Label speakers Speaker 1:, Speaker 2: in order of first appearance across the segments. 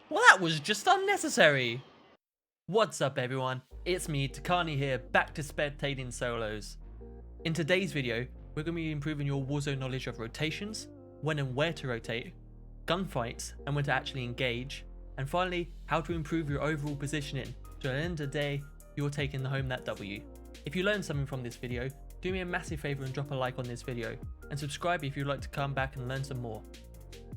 Speaker 1: Well, that was just unnecessary. What's up everyone, it's me, Takani here, back to spectating solos. In today's video, we're going to be improving your Warzone knowledge of rotations, when and where to rotate, gunfights and when to actually engage, and finally, how to improve your overall positioning, so at the end of the day, you're taking home that W. If you learned something from this video, do me a massive favour and drop a like on this video, and subscribe if you'd like to come back and learn some more.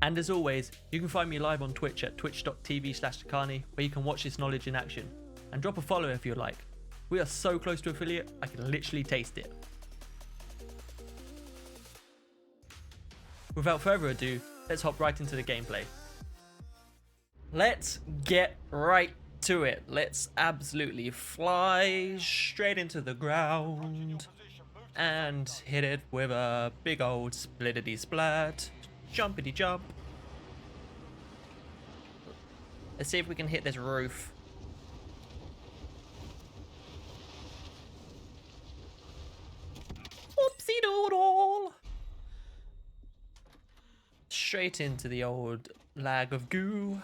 Speaker 1: And as always, you can find me live on Twitch at twitch.tv/Takani, where you can watch this knowledge in action. And drop a follow if you'd like. We are so close to affiliate, I can literally taste it. Without further ado, let's hop right into the gameplay. Let's get right to it. Let's absolutely fly straight into the ground and hit it with a big old splittity splat. Jumpity jump. Let's see if we can hit this roof. Oopsie doodle. Straight into the old lag of goo.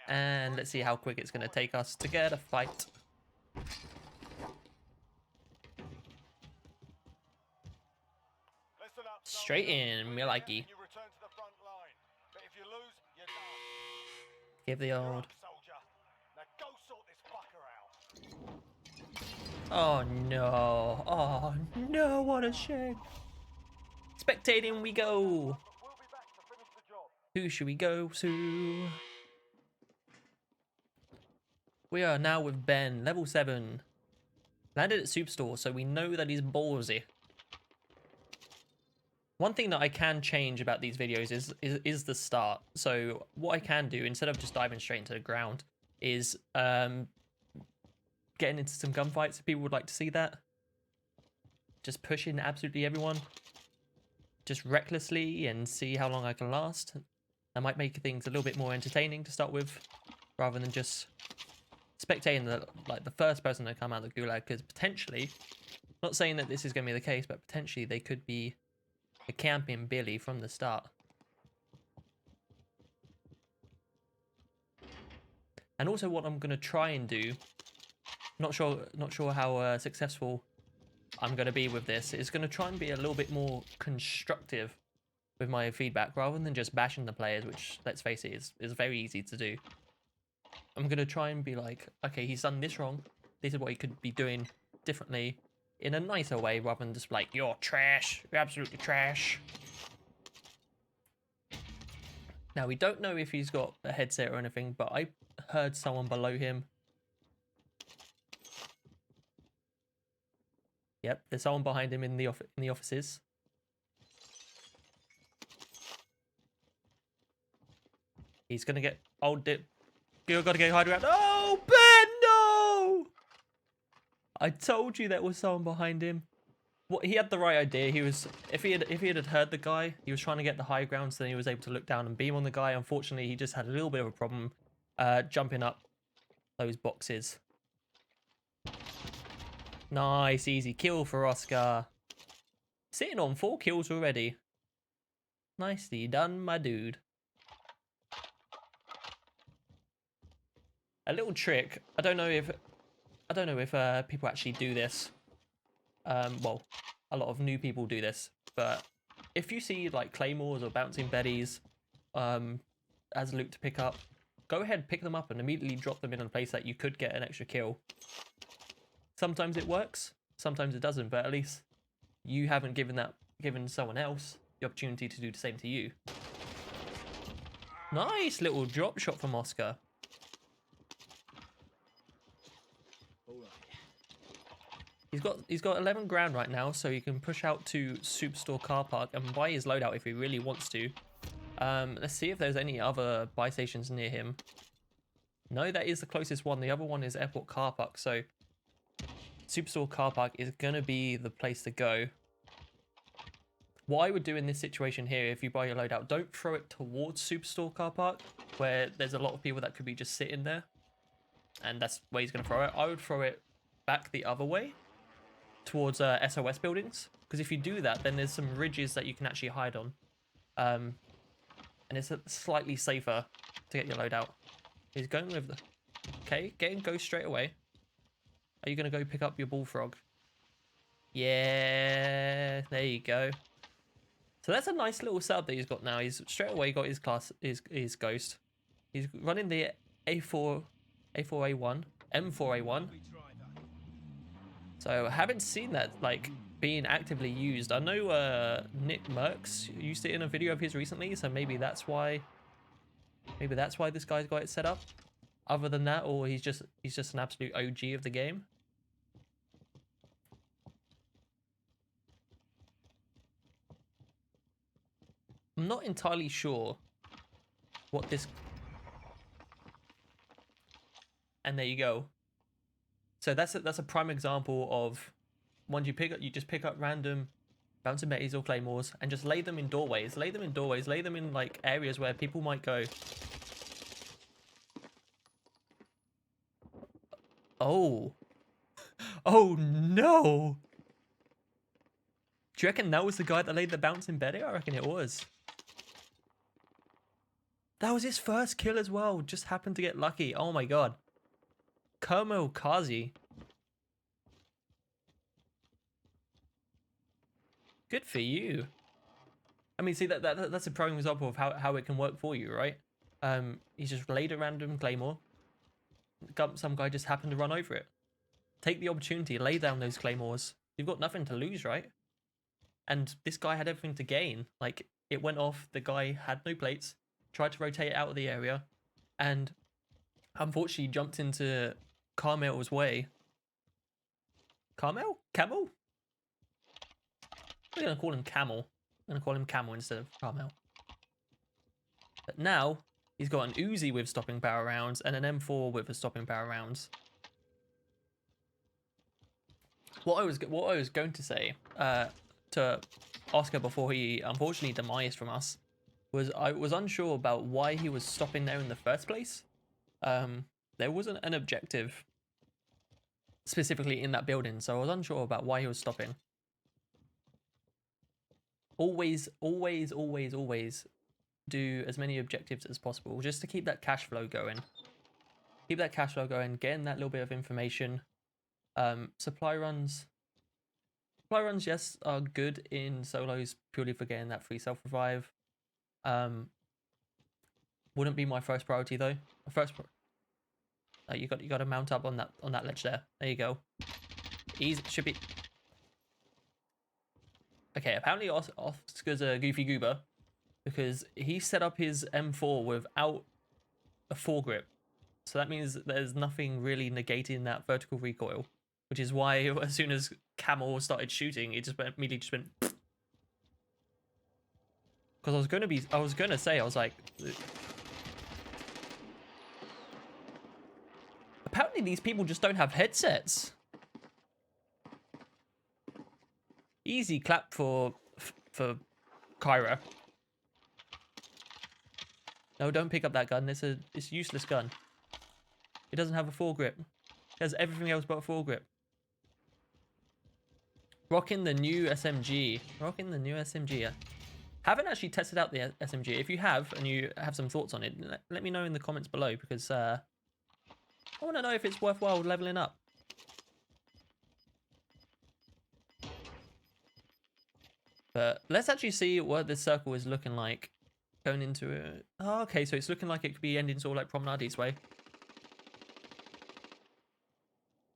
Speaker 1: And let's see how quick it's going to take us to get a fight. Straight in, me likey. Give the old. Oh no, oh no, what a shame. Spectating we go. Who should we go to? We are now with Ben, level 7. Landed at Superstore, so we know that he's ballsy. One thing that I can change about these videos is the start. So what I can do, instead of just diving straight into the ground, is getting into some gunfights if people would like to see that. Just pushing absolutely everyone. Just recklessly and see how long I can last. That might make things a little bit more entertaining to start with, rather than just spectating the first person to come out of the Gulag, because potentially, not saying that this is going to be the case, but potentially they could be a camping Billy from the start. And also what I'm going to try and do, not sure how successful I'm going to be with this, is going to try and be a little bit more constructive with my feedback rather than just bashing the players, which, let's face it, is very easy to do. I'm going to try and be like, okay, he's done this wrong, this is what he could be doing differently in a nicer way, rather than just like, you're trash, you're absolutely trash. Now, we don't know if he's got a headset or anything, but I heard someone below him. Yep, there's someone behind him in the offices. He's gonna get old dip. You gotta get hide around. Oh, Ben, no! I told you there was someone behind him. What, he had the right idea. He was, if he had heard the guy, he was trying to get the high ground, so then he was able to look down and beam on the guy. Unfortunately, he just had a little bit of a problem jumping up those boxes. Nice, easy kill for Oscar. Sitting on 4 kills already. Nicely done, my dude. A little trick. I don't know if people actually do this. Well, a lot of new people do this, but if you see like claymores or bouncing betties as loot to pick up, go ahead, pick them up and immediately drop them in a place that you could get an extra kill. Sometimes it works, sometimes it doesn't, but at least you haven't given someone else the opportunity to do the same to you. Nice little drop shot from Oscar. He's got 11 grand right now, so he can push out to Superstore car park and buy his loadout if he really wants to. Let's see if there's any other buy stations near him. No, that is the closest one. The other one is airport car park, so Superstore car park is gonna be the place to go. What I would do in this situation here, if you buy your loadout, don't throw it towards Superstore car park, where there's a lot of people that could be just sitting there, and that's where he's gonna throw it. I would throw it back the other way, towards SOS buildings, because if you do that, then there's some ridges that you can actually hide on. and it's slightly safer to get your load out. He's going with the... Okay, go straight away. Are you going to go pick up your bullfrog? Yeah, there you go. So that's a nice little setup that he's got now. He's straight away got his his ghost. He's running the A4A1, M4A1. So I haven't seen that like being actively used. I know Nick Merckx used it in a video of his recently, so maybe that's why this guy's got it set up. Other than that, or he's just an absolute OG of the game. I'm not entirely sure what this... And there you go. So that's a prime example of once you just pick up random bouncing betties or claymores and just lay them in doorways. Lay them in like areas where people might go. Oh. Oh no. Do you reckon that was the guy that laid the bouncing betty? I reckon it was. That was his first kill as well. Just happened to get lucky. Oh my god. Kermo Kazi. Good for you. I mean, see, that's a prime example of how it can work for you, right? He's just laid a random claymore. Some guy just happened to run over it. Take the opportunity, lay down those claymores. You've got nothing to lose, right? And this guy had everything to gain. Like, it went off, the guy had no plates, tried to rotate it out of the area, and unfortunately jumped into Carmel's way. Carmel? Camel? We're going to call him Camel. I'm going to call him Camel instead of Carmel. But now, he's got an Uzi with stopping power rounds and an M4 with a stopping power rounds. What I was going to say to Oscar before he unfortunately demised from us was I was unsure about why he was stopping there in the first place. There wasn't an objective specifically in that building, so I was unsure about why he was stopping. Always do as many objectives as possible just to keep that cash flow going. Keep that cash flow going, getting that little bit of information. Supply runs, yes, are good in solos purely for getting that free self-revive. Wouldn't be my first priority though. You got to mount up on that ledge there. There you go. Easy, should be. Okay, apparently Oscar's a goofy goober because he set up his M4 without a foregrip. So that means there's nothing really negating that vertical recoil, which is why as soon as Camel started shooting, it just immediately just went. Because I was gonna say, I was like, apparently these people just don't have headsets. Easy clap for Kyra. No, don't pick up that gun. It's a useless gun. It doesn't have a foregrip. It has everything else but a foregrip. Rocking the new SMG. Rocking the new SMG. Haven't actually tested out the SMG. If you have and you have some thoughts on it, let me know in the comments below because I want to know if it's worthwhile leveling up. But let's actually see what this circle is looking like going into it. Oh, okay, so it's looking like it could be ending sort of like Promenade East way.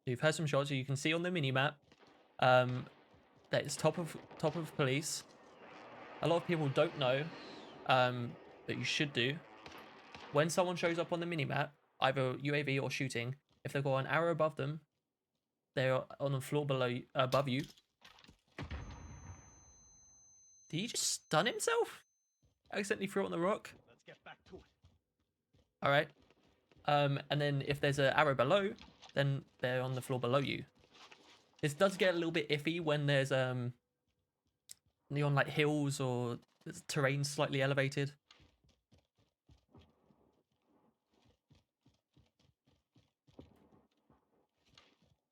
Speaker 1: You've heard some shots, so you can see on the minimap that it's top of police. A lot of people don't know that you should do. When someone shows up on the minimap, either UAV or shooting, if they've got an arrow above them, they're on the floor above you. Did he just stun himself? Accidentally threw it on the rock? Let's get back to it. Alright. And then if there's an arrow below, then they're on the floor below you. This does get a little bit iffy when there's on like hills or terrain slightly elevated.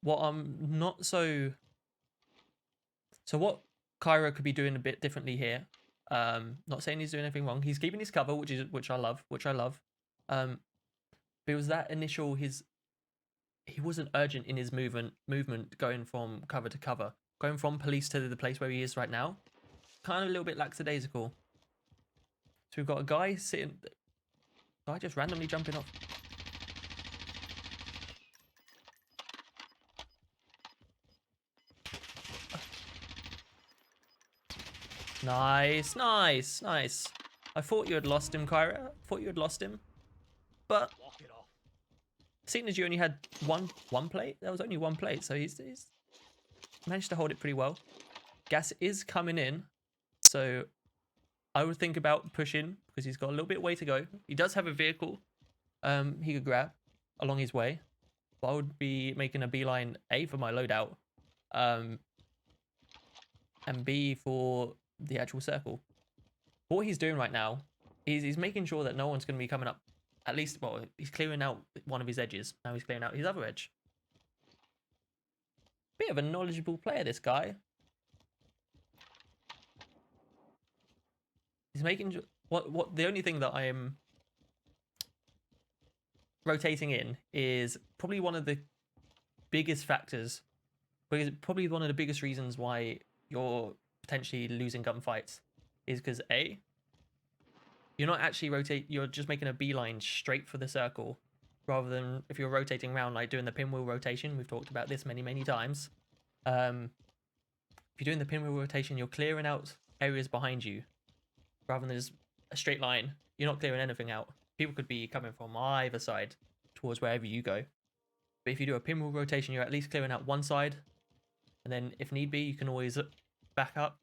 Speaker 1: What I'm not so what Kyra could be doing a bit differently here. Not saying he's doing anything wrong. He's keeping his cover, which I love. But it was that initial he wasn't urgent in his movement going from cover to cover, going from police to the place where he is right now. Kind of a little bit lackadaisical. So we've got a guy just randomly jumping off. Nice, nice, nice. I thought you had lost him, Kyra. I thought you had lost him. But seeing as you only had one plate, there was only one plate, so he's managed to hold it pretty well. Gas is coming in, so I would think about pushing because he's got a little bit of way to go. He does have a vehicle he could grab along his way, but I would be making a beeline A for my loadout, and B for the actual circle. What he's doing right now is he's making sure that no one's going to be coming up. At least, well, he's clearing out one of his edges. Now he's clearing out his other edge. Bit of a knowledgeable player, this guy. He's making what the only thing that I am rotating in is probably one of the biggest factors, because probably one of the biggest reasons why you're potentially losing gunfights is because A, you're not actually you're just making a beeline straight for the circle, rather than if you're rotating around, like doing the pinwheel rotation. We've talked about this many times. If you're doing the pinwheel rotation, you're clearing out areas behind you, rather than just a straight line. You're not clearing anything out. People could be coming from either side towards wherever you go. But if you do a pinwheel rotation, you're at least clearing out one side, and then if need be, you can always back up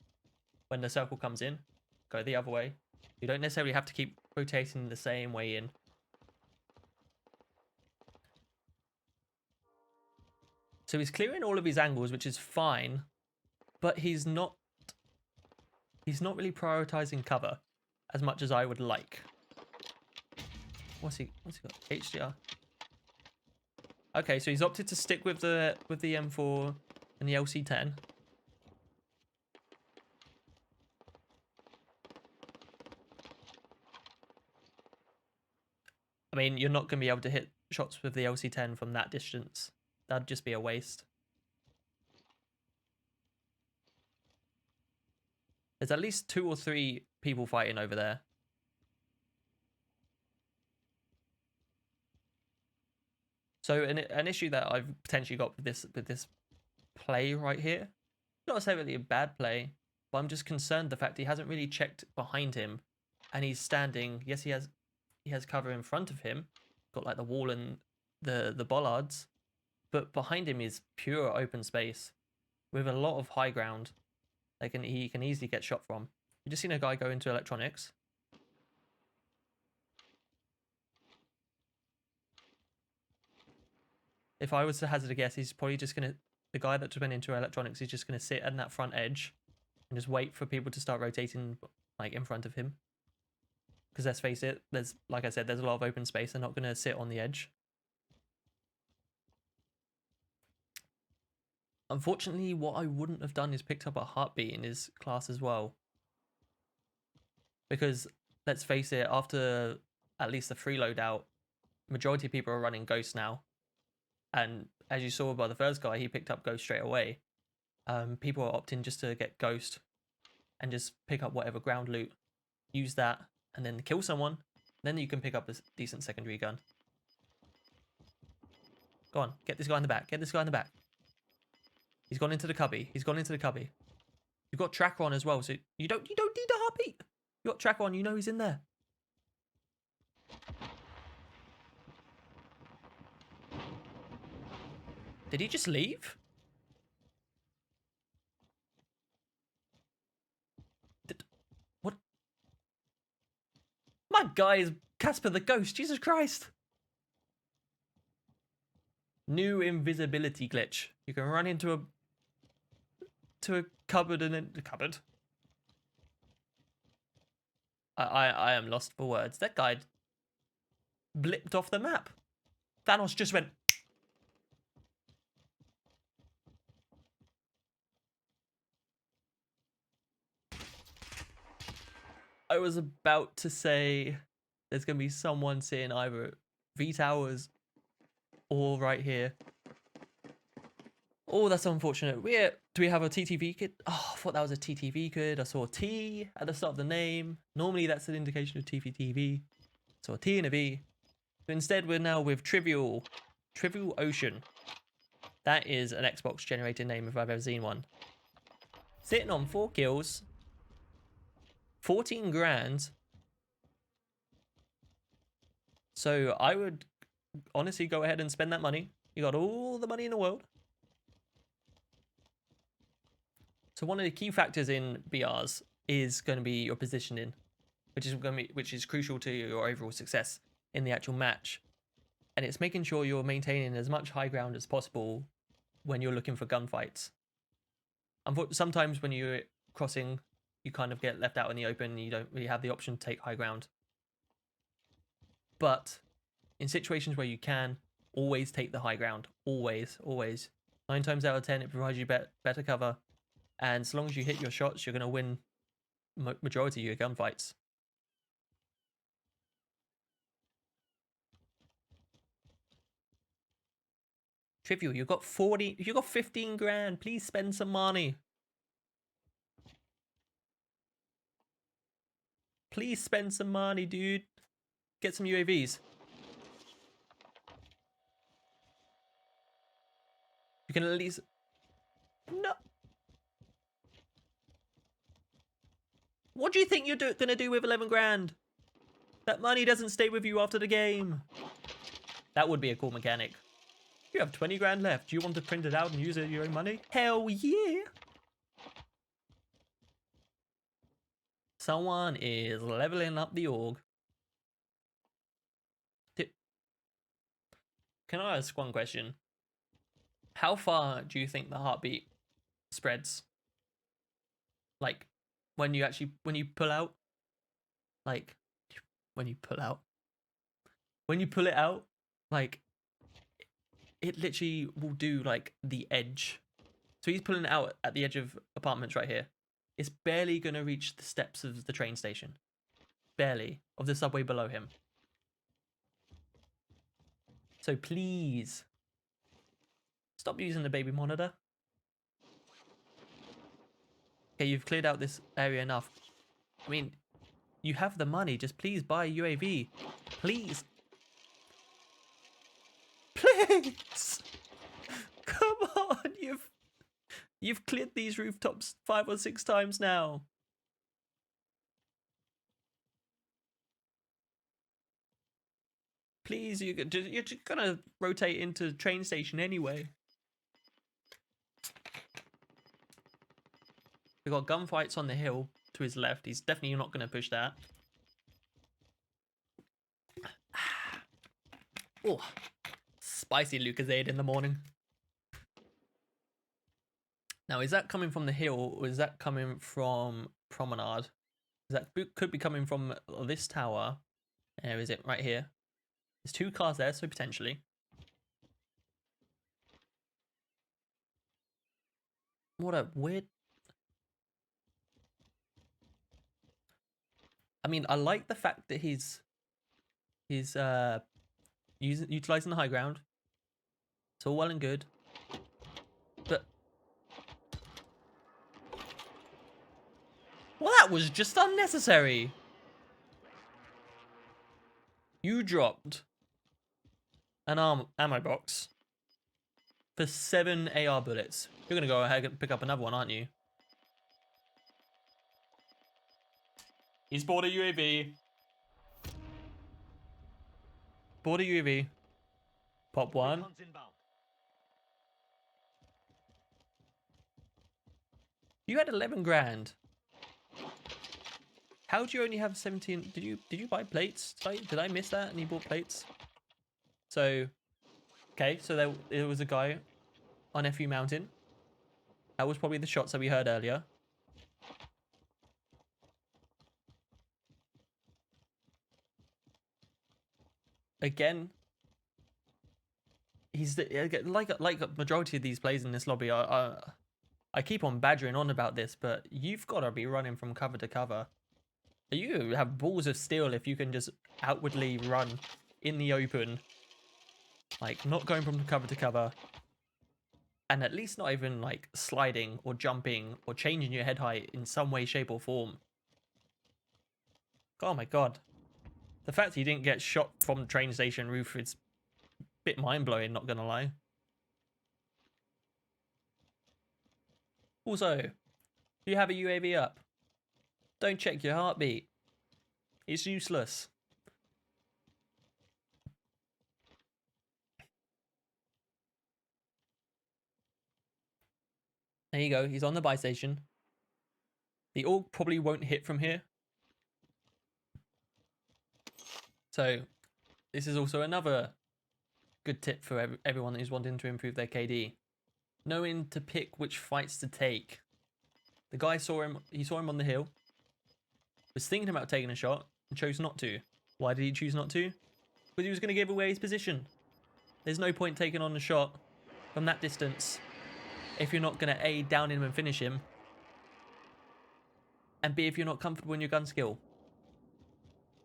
Speaker 1: when the circle comes in, go the other way. You don't necessarily have to keep rotating the same way in. So he's clearing all of his angles, which is fine, but he's not really prioritizing cover as much as I would like. What's he got? HDR. Okay, so he's opted to stick with the M4 and the LC10. I mean, you're not going to be able to hit shots with the LC10 from that distance. That'd just be a waste. There's at least 2 or 3 people fighting over there. So an issue that I've potentially got with this play right here, not necessarily a bad play, but I'm just concerned the fact he hasn't really checked behind him, and he's standing. Yes, he has cover in front of him, got like the wall and the bollards, but behind him is pure open space with a lot of high ground he can easily get shot from. You just seen a guy go into electronics. If I was to hazard a guess, he's probably just gonna, the guy that just went into electronics is just gonna sit on that front edge and just wait for people to start rotating like in front of him. Because let's face it, like I said, there's a lot of open space. They're not gonna sit on the edge. Unfortunately, what I wouldn't have done is picked up a heartbeat in his class as well. Because let's face it, after at least the free loadout, majority of people are running Ghost now. And as you saw by the first guy, he picked up Ghost straight away. People are opting just to get Ghost and just pick up whatever ground loot, use that, and then kill someone. Then you can pick up a decent secondary gun. Go on, get this guy in the back. Get this guy in the back. He's gone into the cubby. He's gone into the cubby. You've got tracker on as well, so you don't need a heartbeat. You got tracker on. You know he's in there. Did he just leave? What? My guy is Casper the Ghost. Jesus Christ. New invisibility glitch. You can run into a cupboard and then the cupboard. I am lost for words. That guy blipped off the map. Thanos just went. I was about to say there's going to be someone sitting either at V Towers or right here. Oh, that's unfortunate. Do we have a TTV kid? Oh, I thought that was a TTV kid. I saw a T at the start of the name. Normally that's an indication of TVTV. So a T and a V. But instead we're now with Trivial Ocean. That is an Xbox generated name if I've ever seen one. Sitting on 4 kills. 14 grand. So I would honestly go ahead and spend that money. You got all the money in the world. So one of the key factors in BRs is going to be your positioning, which is crucial to your overall success in the actual match. And it's making sure you're maintaining as much high ground as possible when you're looking for gunfights. Sometimes when you're crossing, you kind of get left out in the open and you don't really have the option to take high ground. But in situations where you can, always take the high ground. Always, always. 9 times out of 10, it provides you better cover. And so long as you hit your shots, you're going to win majority of your gunfights. Trivial, you got 15 grand. Please spend some money. Please spend some money, dude. Get some UAVs. You can at least... No. What do you think you're gonna do with 11 grand? That money doesn't stay with you after the game. That would be a cool mechanic. You have 20 grand left. Do you want to print it out and use it your own money? Hell yeah. Someone is leveling up the org. Can I ask one question? How far do you think the heartbeat spreads? Like, when you pull out? Like, when you pull it out, like, it literally will do, like, the edge. So he's pulling it out at the edge of apartments right here. It's barely going to reach the steps of the train station. Barely. Of the subway below him. So please, stop using the baby monitor. Okay, you've cleared out this area enough. I mean, you have the money. Just please buy a UAV. Please. Please. Come on. You've cleared these rooftops 5 or 6 times now. Please, you're just gonna rotate into train station anyway. We've got gunfights on the hill to his left. He's definitely not gonna push that. Oh, spicy Lucozade in the morning. Now, is that coming from the hill or is that coming from Promenade? That could be coming from this tower. Where is it? Right here. There's 2 cars there, so potentially. What a weird... I mean, I like the fact that he's utilizing the high ground. It's all well and good. But... well, that was just unnecessary. You dropped an ammo box for 7 AR bullets. You're gonna go ahead and pick up another one, aren't you? He's bought a UAV. Bought a UAV. Pop 1. You had 11 grand. How do you only have 17? Did you buy plates? Did I miss that? And you bought plates? So, okay. So there was a guy on FU Mountain. That was probably the shots that we heard earlier. Again, he's like a majority of these plays in this lobby. I keep on badgering on about this, but you've got to be running from cover to cover. You have balls of steel if you can just outwardly run in the open. Like, not going from cover to cover. And at least not even, like, sliding or jumping or changing your head height in some way, shape, or form. Oh my god. The fact he didn't get shot from the train station roof is a bit mind-blowing, not gonna lie. Also, if you have a UAV up, don't check your heartbeat. It's useless. There you go, he's on the buy station. The AUG probably won't hit from here. So, this is also another good tip for everyone who's wanting to improve their KD. Knowing to pick which fights to take. The guy saw him on the hill, was thinking about taking a shot, and chose not to. Why did he choose not to? Because he was going to give away his position. There's no point taking on a shot from that distance if you're not going to A, down him and finish him, and B, if you're not comfortable in your gun skill.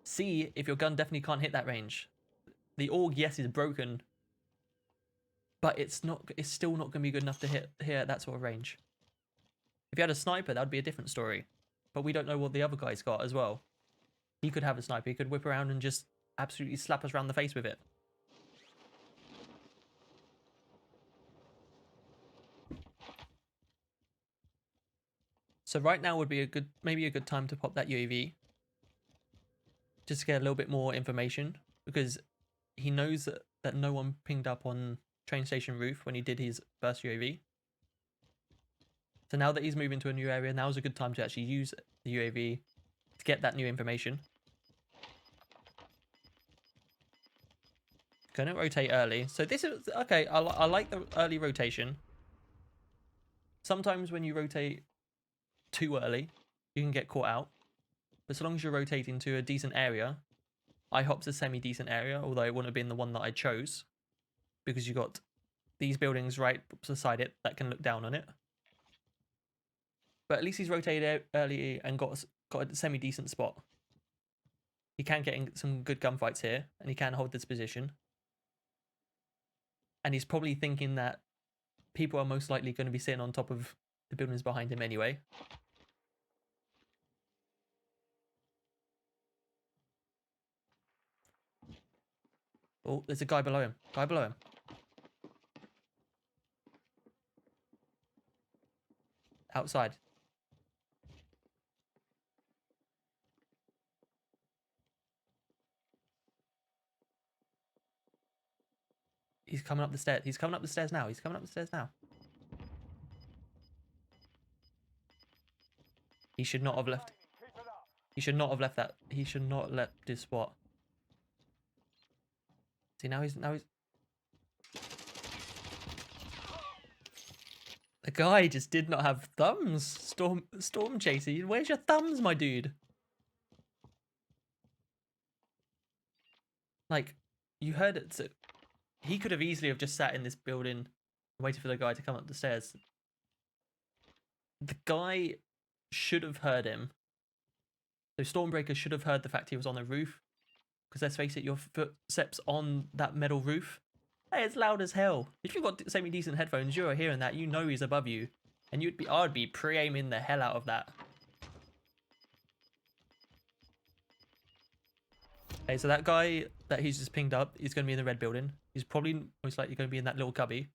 Speaker 1: C, if your gun definitely can't hit that range. The AUG, yes, is broken, but it's still not going to be good enough to hit here at that sort of range. If you had a sniper, that would be a different story. But we don't know what the other guy's got as well. He could have a sniper. He could whip around and just absolutely slap us around the face with it. So right now would be maybe a good time to pop that UAV. Just to get a little bit more information. Because he knows that no one pinged up on train station roof when he did his first UAV. So now that he's moving to a new area, now's a good time to actually use the UAV to get that new information. Gonna rotate early. So this is, okay, I like the early rotation. Sometimes when you rotate too early, you can get caught out. But so long as you're rotating to a decent area, IHOP's a semi-decent area, although it wouldn't have been the one that I chose. Because you got these buildings right beside it that can look down on it. But at least he's rotated early and got a semi-decent spot. He can get in some good gunfights here, and he can hold this position. And he's probably thinking that people are most likely going to be sitting on top of the buildings behind him anyway. Oh, there's a guy below him. Guy below him. Outside. He's coming up the stairs. He's coming up the stairs now. He's coming up the stairs now. He should not have left. He should not have left that. He should not have left this spot. See, now he's... The guy just did not have thumbs. Storm chaser. Where's your thumbs, my dude? Like, you heard it. So he could have easily have just sat in this building and waited for the guy to come up the stairs. The guy should have heard him. So Stormbreaker should have heard the fact he was on the roof. Because let's face it, your footsteps on that metal roof, hey, it's loud as hell. If you've got semi-decent headphones, you're hearing that, you know he's above you. And I would be pre-aiming the hell out of that. Okay, so that guy that he's just pinged up, he's going to be in the red building. He's probably most likely going to be in that little cubby.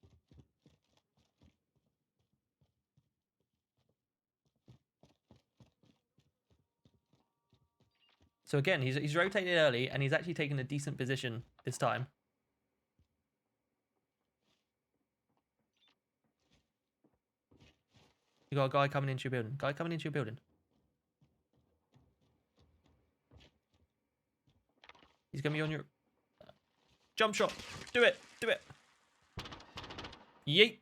Speaker 1: So again, he's rotated early, and he's actually taken a decent position this time. You got a guy coming into your building. Guy coming into your building. He's going to be on your... Jump shot. Do it. Do it. Yeet.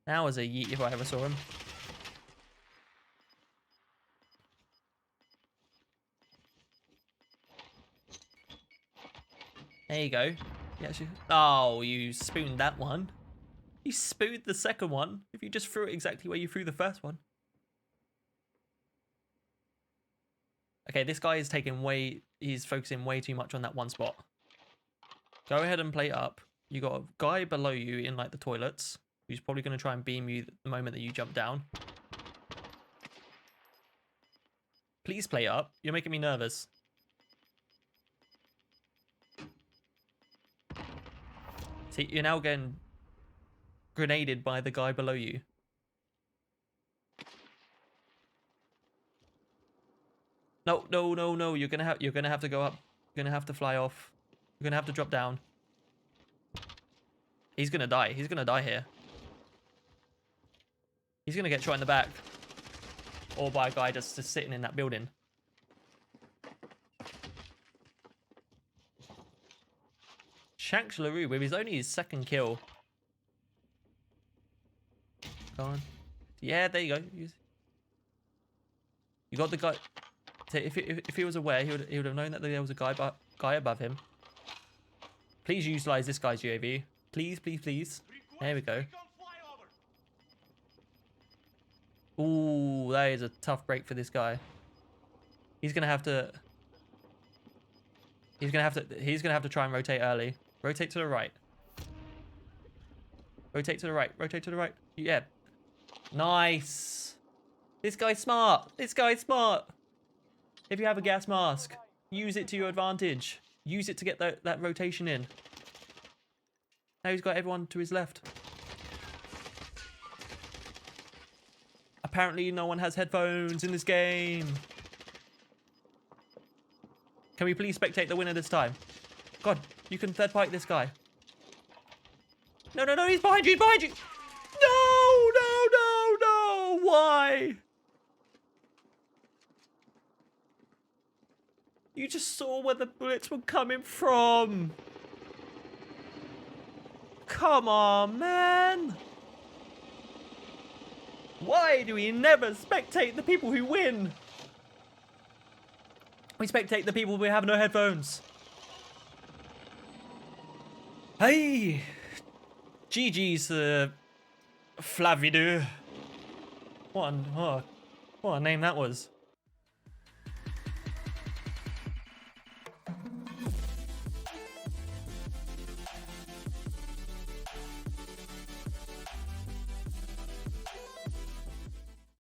Speaker 1: That was a yeet if I ever saw him. There you go. Yeah, oh, you spooned that one. You spooned the second one if you just threw it exactly where you threw the first one. Okay, this guy is he's focusing way too much on that one spot. Go ahead and plate up. You got a guy below you in like the toilets who's probably going to try and beam you the moment that you jump down. Please plate up. You're making me nervous. See, you're now getting grenaded by the guy below you. No, no, no, no. You're gonna have to go up. You're gonna have to fly off. You're gonna have to drop down. He's gonna die. He's gonna die here. He's gonna get shot in the back. Or by a guy just sitting in that building. Shanks LaRue with only his second kill. Go on. Yeah, there you go. You got the guy. If he was aware, he would have known that there was a guy above him. Please utilize this guy's UAV. Please, please, please. There we go. Ooh, that is a tough break for this guy. He's gonna have to try and rotate early. Rotate to the right. Rotate to the right. Rotate to the right. Yeah. Nice. This guy's smart. This guy's smart. If you have a gas mask, use it to your advantage. Use it to get that rotation in. Now he's got everyone to his left. Apparently no one has headphones in this game. Can we please spectate the winner this time? God, you can third party this guy. No, no, no, he's behind you, he's behind you. No, no, no, no. Why? You just saw where the bullets were coming from. Come on, man. Why do we never spectate the people who win? We spectate the people who have no headphones. Hey, GG's Flavidu. What a name that was.